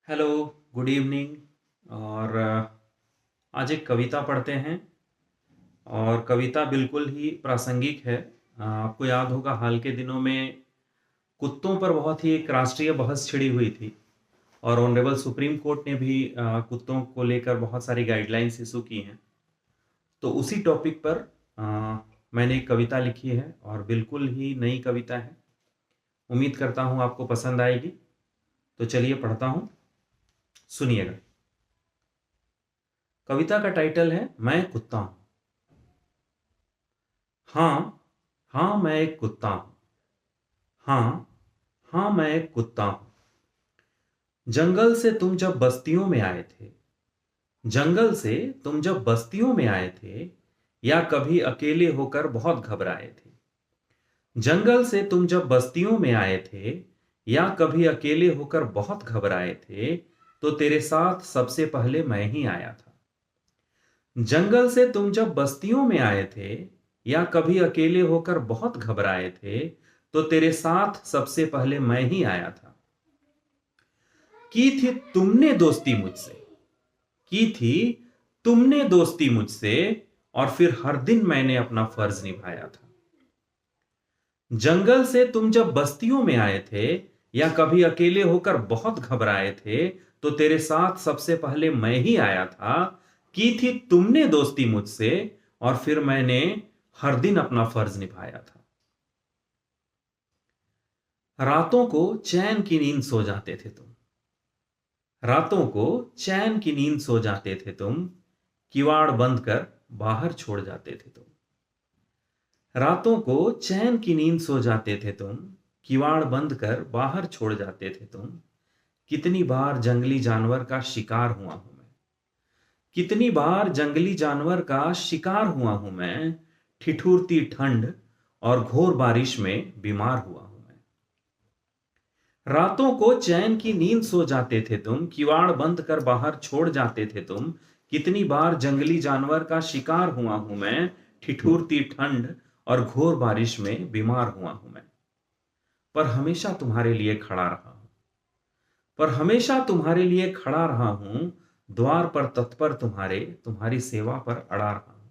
Hello, good evening. और आज एक कविता पढ़ते हैं। और कविता बिल्कुल ही प्रासंगिक है। आपको याद होगा हाल के दिनों में कुत्तों पर बहुत ही एक राष्ट्रीय बहस छिड़ी हुई थी। और ऑनरेबल सुप्रीम कोर्ट ने भी कुत्तों को लेकर बहुत सारी गाइडलाइंस इशू की हैं। तो उसी टॉपिक पर मैंने एक कविता लिखी है और बिल्कुल ही नई कविता है। उम्मीद करता हूँ आपको पसंद आएगी। तो चलिए पढ़ता हूँ, सुनिएगा। कविता का टाइटल है मैं कुत्ता हूँ। हाँ, हाँ मैं एक कुत्ता हूँ। हाँ, हाँ मैं एक कुत्ता हूँ। जंगल से तुम जब बस्तियों में आए थे, जंगल से तुम जब बस्तियों में आए थे, या कभी अकेले होकर बहुत घबराए थे। जंगल से तुम जब बस्तियों में आए थे, या कभी अकेले होकर बहुत घबराए थे, तो तेरे साथ सबसे पहले मैं ही आया था। जंगल से तुम जब बस्तियों में आए थे, या कभी अकेले होकर बहुत घबराए थे, तो तेरे साथ सबसे पहले मैं ही आया था। की थी तुमने दोस्ती मुझसे, की थी तुमने दोस्ती मुझसे, और फिर हर दिन मैंने अपना फर्ज निभाया था। जंगल से तुम जब बस्तियों में आए थे, या कभी अकेले होकर बहुत घबराए थे, तो तेरे साथ सबसे पहले मैं ही आया था। की थी तुमने दोस्ती मुझसे, और फिर मैंने हर दिन अपना फर्ज निभाया था। रातों को चैन की नींद सो जाते थे तुम, रातों को चैन की नींद सो जाते थे तुम, किवाड़ बंद कर बाहर छोड़ जाते थे तुम। रातों को चैन की नींद सो जाते थे तुम, किवाड़ बंद कर बाहर छोड़ जाते थे तुम। कितनी बार जंगली जानवर का शिकार हुआ हूं मैं, कितनी बार जंगली जानवर का शिकार हुआ हूं मैं। ठिठुरती ठंड और घोर बारिश में बीमार हुआ हूं मैं। रातों को चैन की नींद सो जाते थे तुम, किवाड़ बंद कर बाहर छोड़ जाते थे तुम। कितनी बार जंगली जानवर का शिकार हुआ हूं मैं। ठिठुरती ठंड और घोर बारिश में बीमार हुआ हूं मैं। पर हमेशा तुम्हारे लिए खड़ा रहा हूं, पर हमेशा तुम्हारे लिए खड़ा रहा हूं। द्वार पर तत्पर तुम्हारे, तुम्हारी सेवा पर अड़ा रहा हूं।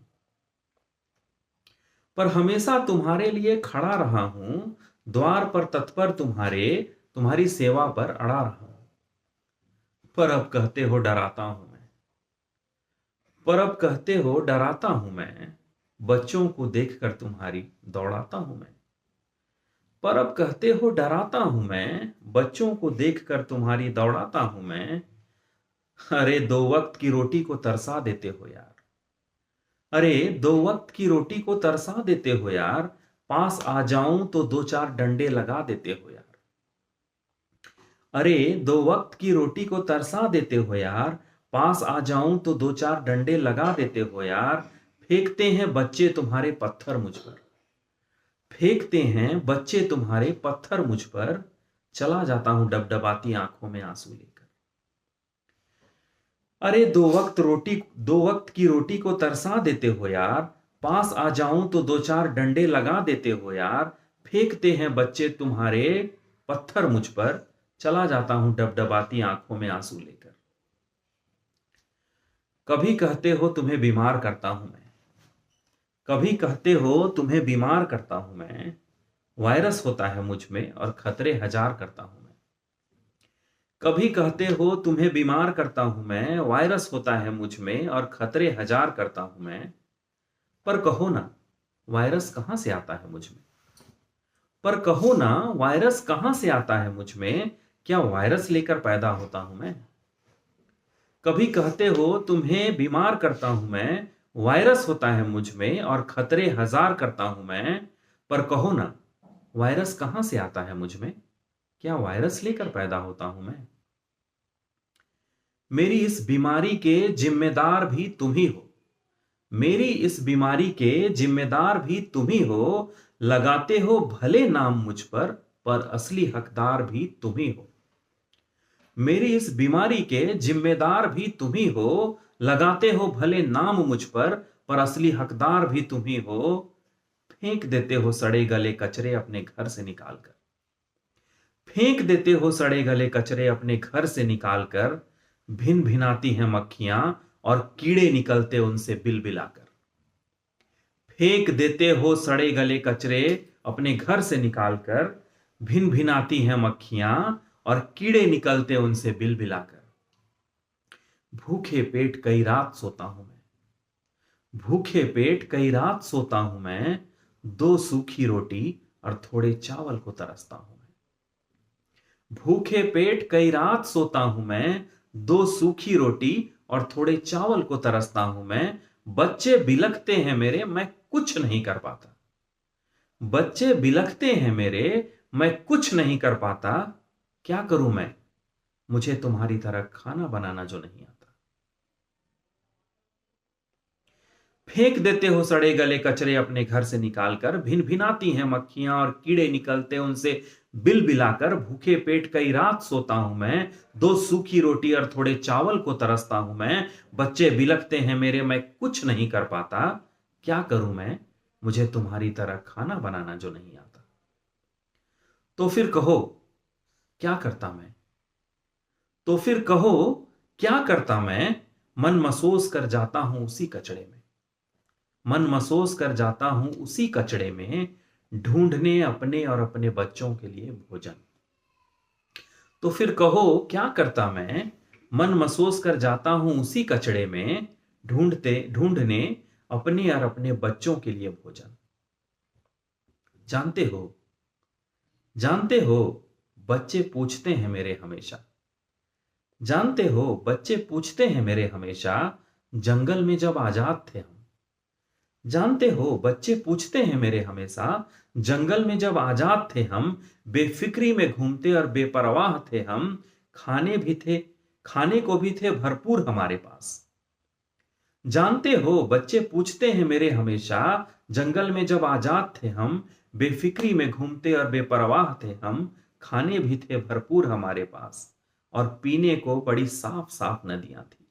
पर हमेशा तुम्हारे लिए खड़ा रहा हूं, द्वार पर तत्पर तुम्हारे, तुम्हारी सेवा पर अड़ा रहा हूं। पर अब कहते हो डराता हूं मैं, पर अब कहते हो डराता हूं मैं। बच्चों को देखकर तुम्हारी दौड़ाता हूं मैं। पर अब कहते हो डराता हूं मैं, बच्चों को देखकर तुम्हारी दौड़ाता हूं मैं। अरे दो वक्त की रोटी को तरसा देते हो यार, अरे दो वक्त की रोटी को तरसा देते हो यार। पास आ जाऊं तो दो चार डंडे लगा देते हो यार। अरे दो वक्त की रोटी को तरसा देते हो यार। पास आ जाऊं तो दो चार डंडे लगा देते हो यार। फेंकते हैं बच्चे तुम्हारे पत्थर मुझ पर, फेंकते हैं बच्चे तुम्हारे पत्थर मुझ पर। चला जाता हूं डबडबाती आंखों में आंसू लेकर। अरे दो वक्त की रोटी को तरसा देते हो यार। पास आ जाऊं तो दो चार डंडे लगा देते हो यार। फेंकते हैं बच्चे तुम्हारे पत्थर मुझ पर। चला जाता हूं डबडबाती आंखों में आंसू लेकर। कभी कहते हो तुम्हें बीमार करता हूं मैं, कभी कहते हो तुम्हें बीमार करता हूं मैं। वायरस होता है मुझ में और खतरे हजार करता हूं मैं। कभी कहते हो तुम्हें बीमार करता हूं मैं, वायरस होता है मुझ में और खतरे हजार करता हूं मैं। पर कहो ना, वायरस कहां से आता है मुझ में। पर कहो ना, वायरस कहां से आता है मुझ में। क्या वायरस लेकर पैदा होता हूं मैं। कभी कहते हो तुम्हें बीमार करता हूं मैं, वायरस होता है मुझ में और खतरे हजार करता हूं मैं। पर कहो ना, वायरस कहां से आता है मुझ में। क्या वायरस लेकर पैदा होता हूं मैं। मेरी इस बीमारी के जिम्मेदार भी तुम ही हो, मेरी इस बीमारी के जिम्मेदार भी तुम ही हो। लगाते हो भले नाम मुझ पर असली हकदार भी तुम ही हो। मेरी इस बीमारी के जिम्मेदार भी तुम ही हो। लगाते हो भले नाम मुझ पर असली हकदार भी तुम ही हो। फेंक देते हो सड़े गले कचरे अपने घर से निकालकर। फेंक देते हो सड़े गले कचरे अपने घर से निकालकर, भिन भिनाती हैं मक्खियां और कीड़े निकलते उनसे बिलबिलाकर। फेंक देते हो सड़े गले कचरे अपने घर से निकालकर, भिन भिनाती हैं मक्खियां और कीड़े निकलते उनसे बिलबिलाकर। भूखे पेट कई रात सोता हूं मैं, भूखे पेट कई रात सोता हूं मैं, दो सूखी रोटी और थोड़े चावल को तरसता हूं मैं। भूखे पेट कई रात सोता हूं मैं, दो सूखी रोटी और थोड़े चावल को तरसता हूं मैं। बच्चे बिलखते हैं मेरे, मैं कुछ नहीं कर पाता। बच्चे बिलखते हैं मेरे, मैं कुछ नहीं कर पाता। क्या करूं मैं, मुझे तुम्हारी तरह खाना बनाना जो नहीं आता। फेंक देते हो सड़े गले कचरे अपने घर से निकालकर, भिन भिनाती हैं मक्खियां और कीड़े निकलते उनसे बिलबिलाकर। भूखे पेट कई रात सोता हूं मैं, दो सूखी रोटी और थोड़े चावल को तरसता हूं मैं। बच्चे बिलखते हैं मेरे, मैं कुछ नहीं कर पाता। क्या करूं मैं, मुझे तुम्हारी तरह खाना बनाना जो नहीं आता। तो फिर कहो क्या करता मैं, तो फिर कहो क्या करता मैं, मन महसूस कर जाता हूं उसी कचड़े में। मन महसूस कर जाता हूं उसी कचड़े में, ढूंढने अपने और अपने बच्चों के लिए भोजन। तो फिर कहो क्या करता मैं, मन महसूस कर जाता हूं उसी कचड़े में, ढूंढने अपने और अपने बच्चों के लिए भोजन। जानते हो, जानते हो, बच्चे पूछते हैं मेरे हमेशा। जानते हो, बच्चे पूछते हैं मेरे हमेशा, जंगल में जब आजाद थे हम। जानते हो, बच्चे पूछते हैं मेरे हमेशा, जंगल में जब आजाद थे हम, बेफिक्री में घूमते और बेपरवाह थे हम। खाने भी थे, खाने को भी थे भरपूर हमारे पास। जानते हो, बच्चे पूछते हैं मेरे हमेशा, जंगल में जब आजाद थे हम, बेफिक्री में घूमते और बेपरवाह थे हम। खाने भी थे भरपूर हमारे पास और पीने को बड़ी साफ साफ नदियां थी।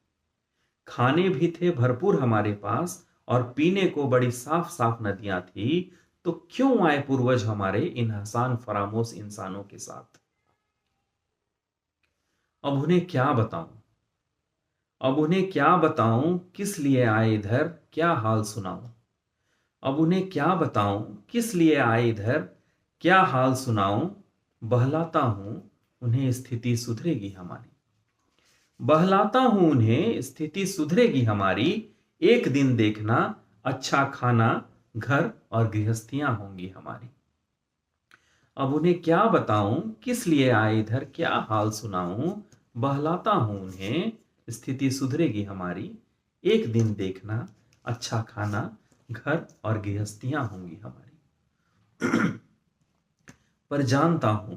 खाने भी थे भरपूर हमारे पास और पीने को बड़ी साफ साफ नदियां थी। तो क्यों आए पूर्वज हमारे इन हसान फरामोश इंसानों के साथ। अब उन्हें क्या बताऊं, अब उन्हें क्या बताऊं, किस लिए आए इधर, क्या हाल सुनाऊं। अब उन्हें क्या बताऊं, किस लिए आए इधर, क्या हाल सुनाऊं। बहलाता हूं उन्हें, स्थिति सुधरेगी हमारी। बहलाता हूं उन्हें, स्थिति सुधरेगी हमारी। एक दिन देखना, अच्छा खाना, घर और गृहस्थियां होंगी हमारी। अब उन्हें क्या बताऊं, किस लिए आए इधर, क्या हाल सुनाऊं। बहलाता हूं उन्हें, स्थिति सुधरेगी हमारी। एक दिन देखना, अच्छा खाना, घर और गृहस्थियां होंगी हमारी। पर जानता हूं,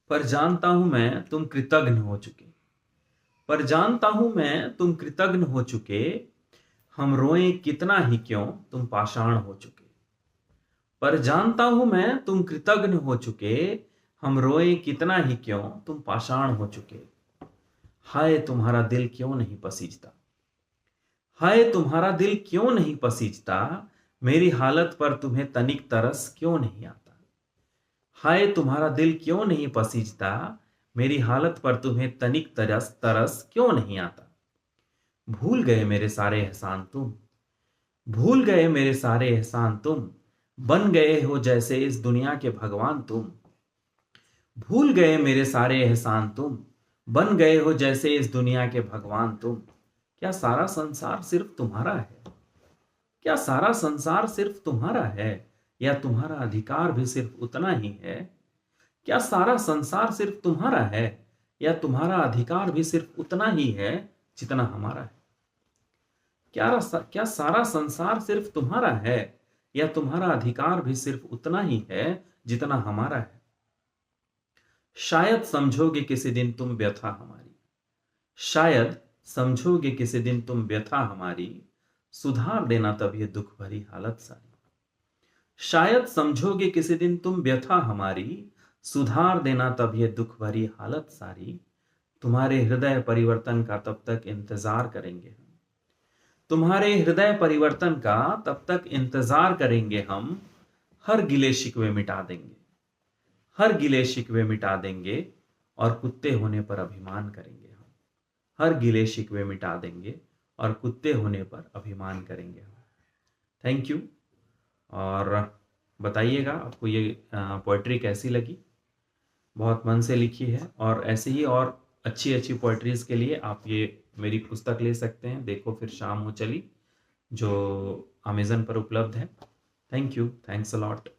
पर जानता हूं मैं तुम कृतघ्न हो चुके। पर जानता हूं मैं तुम कृतघ्न हो चुके। हम रोएं कितना ही क्यों, तुम पाषाण हो चुके। पर जानता हूं मैं तुम कृतघ्न हो चुके। हम रोएं कितना ही क्यों, तुम पाषाण हो चुके। हाय तुम्हारा दिल क्यों नहीं पसीजता, हाय तुम्हारा दिल क्यों नहीं पसीजता। मेरी हालत पर तुम्हें तनिक तरस क्यों नहीं आता। हाय तुम्हारा दिल क्यों नहीं पसीजता, मेरी हालत पर तुम्हें तनिक तरस तरस क्यों नहीं आता। भूल गए मेरे सारे एहसान तुम, भूल गए मेरे सारे एहसान तुम। बन गए हो जैसे इस दुनिया के भगवान तुम। भूल गए मेरे सारे एहसान तुम, बन गए हो जैसे इस दुनिया के भगवान तुम। क्या सारा संसार सिर्फ तुम्हारा है, क्या सारा संसार सिर्फ तुम्हारा है, या तुम्हारा अधिकार भी सिर्फ उतना ही है। क्या सारा संसार सिर्फ तुम्हारा है, या तुम्हारा अधिकार भी सिर्फ उतना ही है जितना हमारा है। क्या सारा संसार सिर्फ तुम्हारा है, या तुम्हारा अधिकार भी सिर्फ उतना ही है जितना हमारा है। शायद समझोगे किसी दिन तुम व्यथा हमारी, शायद समझोगे किसी दिन तुम व्यथा हमारी। सुधार देना तब ये दुख भरी हालत सारी। शायद समझोगे किसी दिन तुम व्यथा हमारी, सुधार देना तब ये दुख भरी हालत सारी। तुम्हारे हृदय परिवर्तन का तब तक इंतजार करेंगे हम, तुम्हारे हृदय परिवर्तन का तब तक इंतजार करेंगे हम। हर गिले शिकवे मिटा देंगे, हर गिले शिकवे मिटा देंगे और कुत्ते होने पर अभिमान करेंगे हम। हर गिले शिकवे मिटा देंगे और कुत्ते होने पर अभिमान करेंगे हम। Thank you. और बताइएगा आपको ये पोइट्री कैसी लगी। बहुत मन से लिखी है, और ऐसे ही और अच्छी अच्छी पोइट्रीज के लिए आप ये मेरी पुस्तक ले सकते हैं, देखो फिर शाम हो चली, जो अमेजन पर उपलब्ध है। Thank you, thanks a lot.